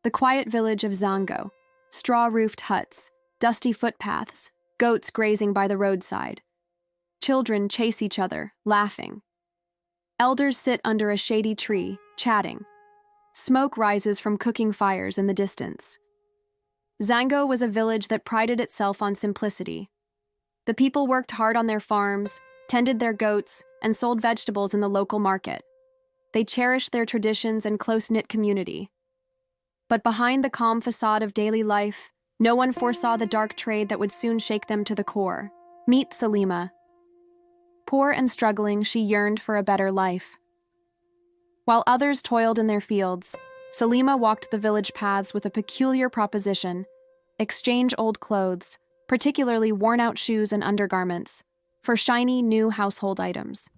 The quiet village of Zango. Straw-roofed huts, dusty footpaths, goats grazing by the roadside. Children chase each other, laughing. Elders sit under a shady tree, chatting. Smoke rises from cooking fires in the distance. Zango was a village that prided itself on simplicity. The people worked hard on their farms, tended their goats, and sold vegetables in the local market. They cherished their traditions and close-knit community. But behind the calm facade of daily life, no one foresaw the dark trade that would soon shake them to the core. Meet Salima. Poor and struggling, she yearned for a better life. While others toiled in their fields, Salima walked the village paths with a peculiar proposition: exchange old clothes, particularly worn-out shoes and undergarments, for shiny, new household items.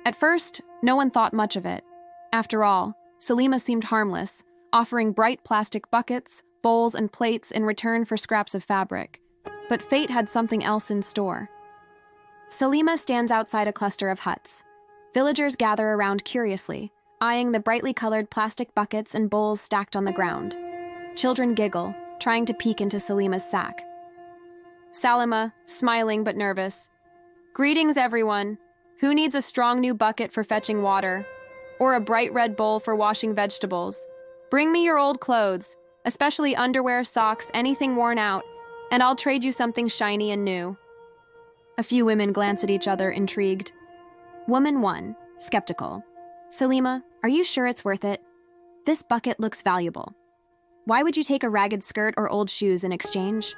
At first, no one thought much of it. After all, Salima seemed harmless, offering bright plastic buckets, bowls, and plates in return for scraps of fabric. But fate had something else in store. Salima stands outside a cluster of huts. Villagers gather around curiously, eyeing the brightly colored plastic buckets and bowls stacked on the ground. Children giggle, trying to peek into Salima's sack. Salima, smiling but nervous. Greetings, everyone. Who needs a strong new bucket for fetching water? Or a bright red bowl for washing vegetables? Bring me your old clothes, especially underwear, socks, anything worn out, and I'll trade you something shiny and new. A few women glance at each other, intrigued. Woman 1, skeptical. Salima, are you sure it's worth it? This bucket looks valuable. Why would you take a ragged skirt or old shoes in exchange?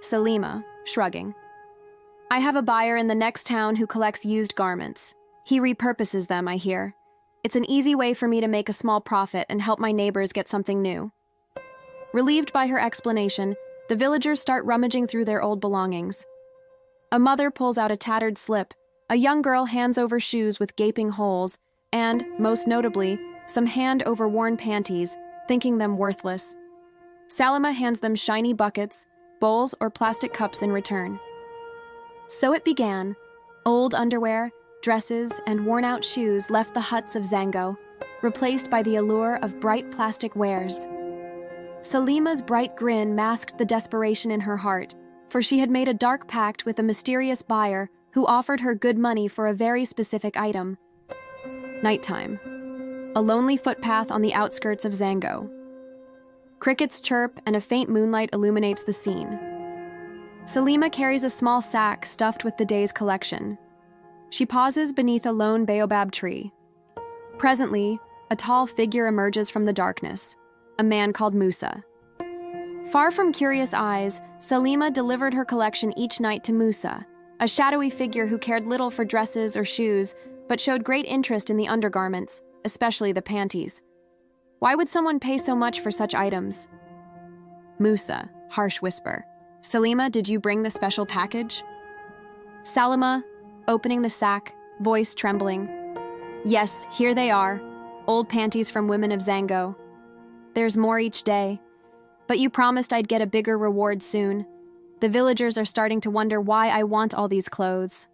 Salima, shrugging. I have a buyer in the next town who collects used garments. He repurposes them, I hear. It's an easy way for me to make a small profit and help my neighbors get something new. Relieved by her explanation, the villagers start rummaging through their old belongings. A mother pulls out a tattered slip, a young girl hands over shoes with gaping holes, and, most notably, some hand-over-worn panties, thinking them worthless. Salima hands them shiny buckets, bowls, or plastic cups in return. So it began. Old underwear, dresses, and worn-out shoes left the huts of Zango, replaced by the allure of bright plastic wares. Salima's bright grin masked the desperation in her heart, for she had made a dark pact with a mysterious buyer who offered her good money for a very specific item. Nighttime. A lonely footpath on the outskirts of Zango. Crickets chirp and a faint moonlight illuminates the scene. Salima carries a small sack stuffed with the day's collection. She pauses beneath a lone baobab tree. Presently, a tall figure emerges from the darkness, a man called Musa. Far from curious eyes, Salima delivered her collection each night to Musa, a shadowy figure who cared little for dresses or shoes, but showed great interest in the undergarments, especially the panties. Why would someone pay so much for such items? Musa, harsh whisper. Salima, did you bring the special package? Salima, opening the sack, voice trembling. Yes, here they are. Old panties from women of Zango. There's more each day. But you promised I'd get a bigger reward soon. The villagers are starting to wonder why I want all these clothes.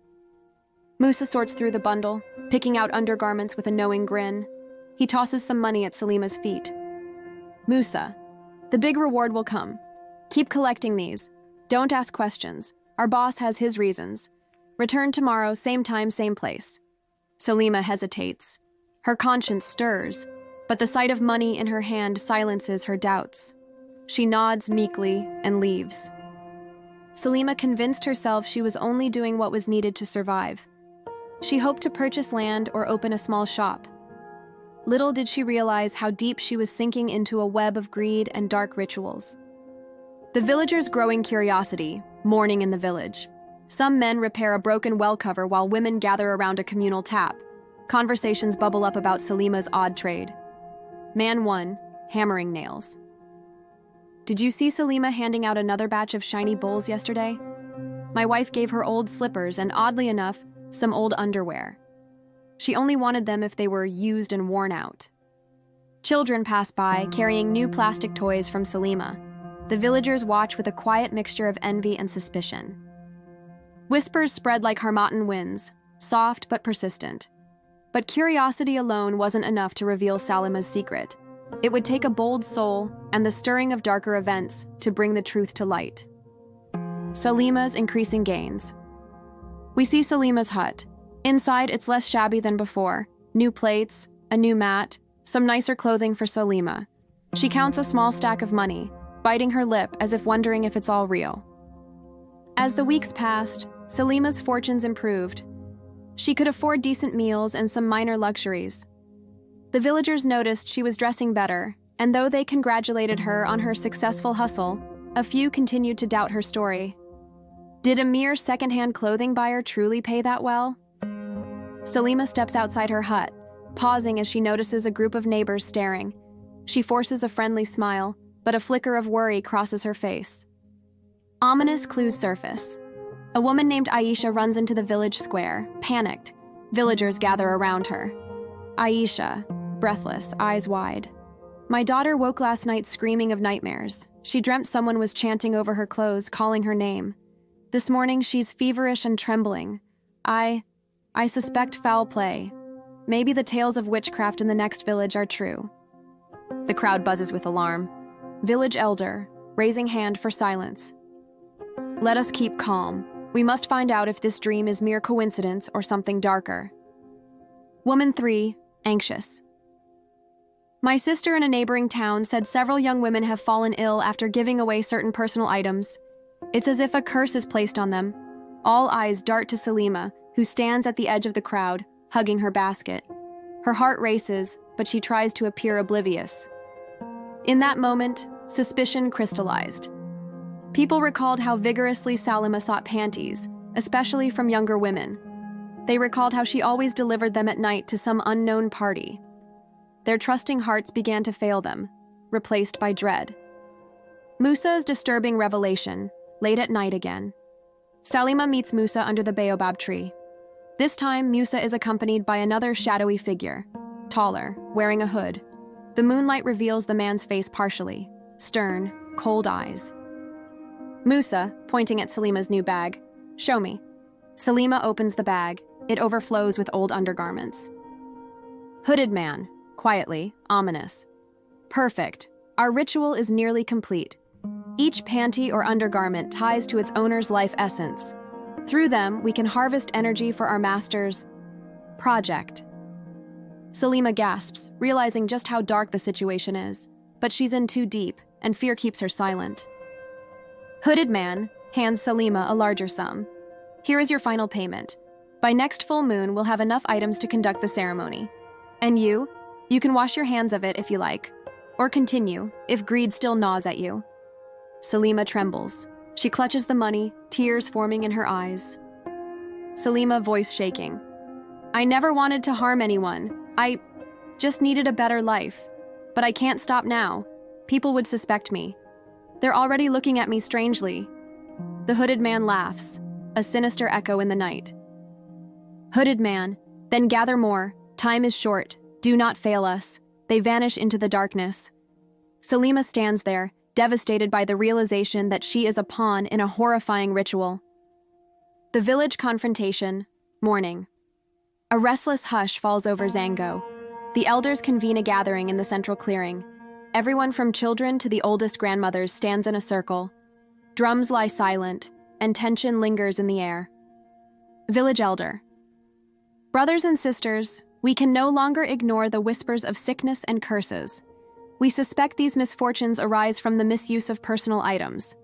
Musa sorts through the bundle, picking out undergarments with a knowing grin. He tosses some money at Salima's feet. Musa, the big reward will come. Keep collecting these. Don't ask questions. Our boss has his reasons. Return tomorrow, same time, same place. Salima hesitates. Her conscience stirs, but the sight of money in her hand silences her doubts. She nods meekly and leaves. Salima convinced herself she was only doing what was needed to survive. She hoped to purchase land or open a small shop. Little did she realize how deep she was sinking into a web of greed and dark rituals. The villagers' growing curiosity, mourning in the village. Some men repair a broken well cover while women gather around a communal tap. Conversations bubble up about Salima's odd trade. Man 1, hammering nails. Did you see Salima handing out another batch of shiny bowls yesterday? My wife gave her old slippers and, oddly enough, some old underwear. She only wanted them if they were used and worn out. Children pass by, carrying new plastic toys from Salima. The villagers watch with a quiet mixture of envy and suspicion. Whispers spread like harmattan winds, soft but persistent. But curiosity alone wasn't enough to reveal Salima's secret. It would take a bold soul and the stirring of darker events to bring the truth to light. Salima's increasing gains. We see Salima's hut. Inside, it's less shabby than before. New plates, a new mat, some nicer clothing for Salima. She counts a small stack of money, biting her lip as if wondering if it's all real. As the weeks passed, Salima's fortunes improved. She could afford decent meals and some minor luxuries. The villagers noticed she was dressing better, and though they congratulated her on her successful hustle, a few continued to doubt her story. Did a mere second-hand clothing buyer truly pay that well? Salima steps outside her hut, pausing as she notices a group of neighbors staring. She forces a friendly smile, but a flicker of worry crosses her face. Ominous clues surface. A woman named Aisha runs into the village square, panicked. Villagers gather around her. Aisha, breathless, eyes wide. My daughter woke last night screaming of nightmares. She dreamt someone was chanting over her clothes, calling her name. This morning she's feverish and trembling. I suspect foul play. Maybe the tales of witchcraft in the next village are true. The crowd buzzes with alarm. Village elder, raising hand for silence. Let us keep calm. We must find out if this dream is mere coincidence or something darker. Woman 3, anxious. My sister in a neighboring town said several young women have fallen ill after giving away certain personal items. It's as if a curse is placed on them. All eyes dart to Salima, who stands at the edge of the crowd, hugging her basket. Her heart races, but she tries to appear oblivious. In that moment, suspicion crystallized. People recalled how vigorously Salima sought panties, especially from younger women. They recalled how she always delivered them at night to some unknown party. Their trusting hearts began to fail them, replaced by dread. Musa's disturbing revelation, late at night again. Salima meets Musa under the baobab tree. This time, Musa is accompanied by another shadowy figure, taller, wearing a hood. The moonlight reveals the man's face partially, stern, cold eyes. Musa, pointing at Salima's new bag, show me. Salima opens the bag. It overflows with old undergarments. Hooded man, quietly, ominous. Perfect. Our ritual is nearly complete. Each panty or undergarment ties to its owner's life essence. Through them, we can harvest energy for our master's project. Salima gasps, realizing just how dark the situation is, but she's in too deep, and fear keeps her silent. Hooded man hands Salima a larger sum. Here is your final payment. By next full moon, we'll have enough items to conduct the ceremony. And you can wash your hands of it if you like, or continue if greed still gnaws at you. Salima trembles. She clutches the money, tears forming in her eyes. Salima, voice shaking. I never wanted to harm anyone. I just needed a better life. But I can't stop now. People would suspect me. They're already looking at me strangely. The hooded man laughs, a sinister echo in the night. Hooded man, then gather more. Time is short. Do not fail us. They vanish into the darkness. Salima stands there, devastated by the realization that she is a pawn in a horrifying ritual. The village confrontation, morning. A restless hush falls over Zango. The elders convene a gathering in the central clearing. Everyone from children to the oldest grandmothers stands in a circle. Drums lie silent, and tension lingers in the air. Village elder. Brothers and sisters, we can no longer ignore the whispers of sickness and curses. We suspect these misfortunes arise from the misuse of personal items.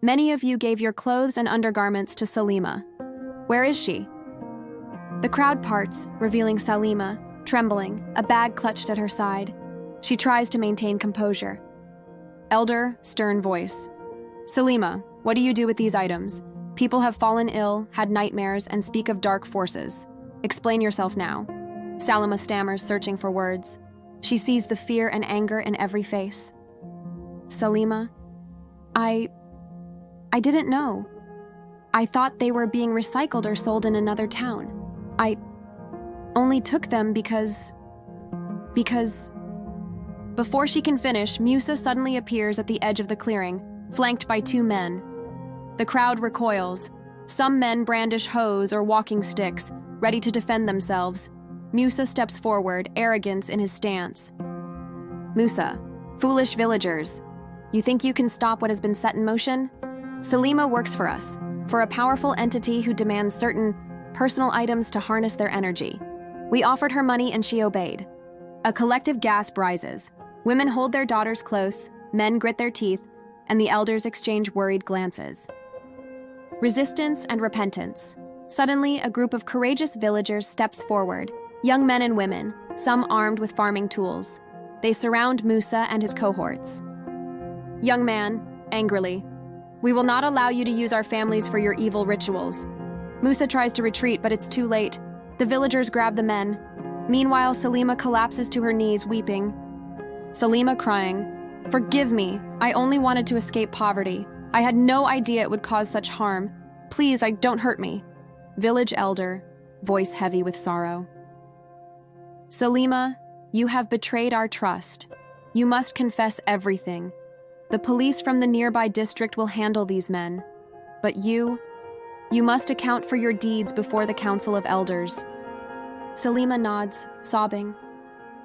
Many of you gave your clothes and undergarments to Salima. Where is she? The crowd parts, revealing Salima, trembling, a bag clutched at her side. She tries to maintain composure. Elder, stern voice. Salima, what do you do with these items? People have fallen ill, had nightmares, and speak of dark forces. Explain yourself now. Salima stammers, searching for words. She sees the fear and anger in every face. Salima, I didn't know. I thought they were being recycled or sold in another town. I only took them because... Before she can finish, Musa suddenly appears at the edge of the clearing, flanked by two men. The crowd recoils. Some men brandish hoes or walking sticks, ready to defend themselves. Musa steps forward, arrogance in his stance. Musa, foolish villagers. You think you can stop what has been set in motion? Salima works for us, for a powerful entity who demands certain personal items to harness their energy. We offered her money and she obeyed. A collective gasp rises. Women hold their daughters close, men grit their teeth, and the elders exchange worried glances. Resistance and repentance. Suddenly, a group of courageous villagers steps forward, young men and women, some armed with farming tools. They surround Musa and his cohorts. Young man, angrily, we will not allow you to use our families for your evil rituals. Musa tries to retreat, but it's too late. The villagers grab the men. Meanwhile, Salima collapses to her knees, weeping. Salima crying, "Forgive me. I only wanted to escape poverty. I had no idea it would cause such harm. Please, don't hurt me." Village elder, voice heavy with sorrow. Salima, you have betrayed our trust. You must confess everything. The police from the nearby district will handle these men. But you must account for your deeds before the Council of Elders. Salima nods, sobbing.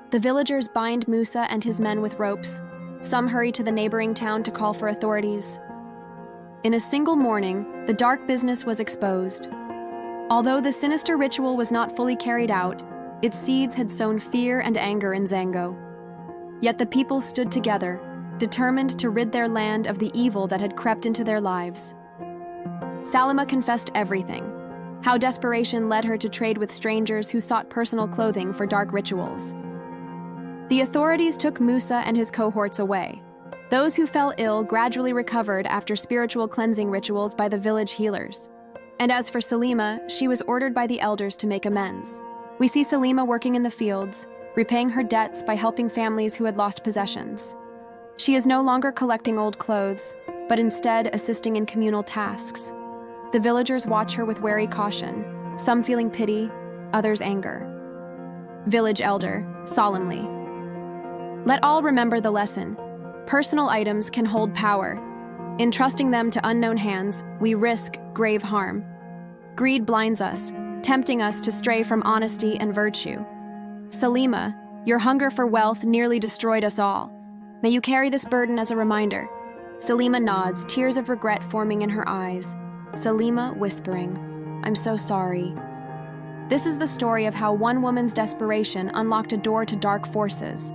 The villagers bind Musa and his men with ropes. Some hurry to the neighboring town to call for authorities. In a single morning, the dark business was exposed. Although the sinister ritual was not fully carried out, its seeds had sown fear and anger in Zango. Yet the people stood together, determined to rid their land of the evil that had crept into their lives. Salima confessed everything, how desperation led her to trade with strangers who sought personal clothing for dark rituals. The authorities took Musa and his cohorts away. Those who fell ill gradually recovered after spiritual cleansing rituals by the village healers. And as for Salima, she was ordered by the elders to make amends. We see Salima working in the fields, repaying her debts by helping families who had lost possessions. She is no longer collecting old clothes, but instead assisting in communal tasks. The villagers watch her with wary caution, some feeling pity, others anger. Village elder, solemnly. Let all remember the lesson. Personal items can hold power. In trusting them to unknown hands, we risk grave harm. Greed blinds us, tempting us to stray from honesty and virtue. Salima, your hunger for wealth nearly destroyed us all. May you carry this burden as a reminder. Salima nods, tears of regret forming in her eyes. Salima whispering, I'm so sorry. This is the story of how one woman's desperation unlocked a door to dark forces.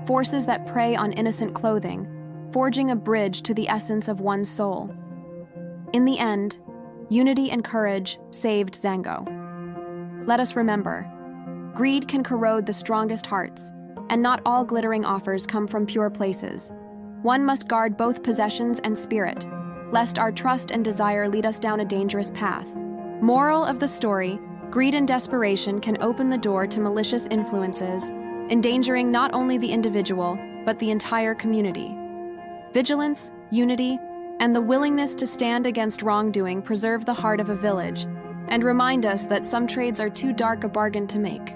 Forces that prey on innocent clothing, forging a bridge to the essence of one's soul. In the end, unity and courage saved Zango. Let us remember, greed can corrode the strongest hearts, and not all glittering offers come from pure places. One must guard both possessions and spirit, lest our trust and desire lead us down a dangerous path. Moral of the story, greed and desperation can open the door to malicious influences, endangering not only the individual, but the entire community. Vigilance, unity, and the willingness to stand against wrongdoing preserve the heart of a village and remind us that some trades are too dark a bargain to make.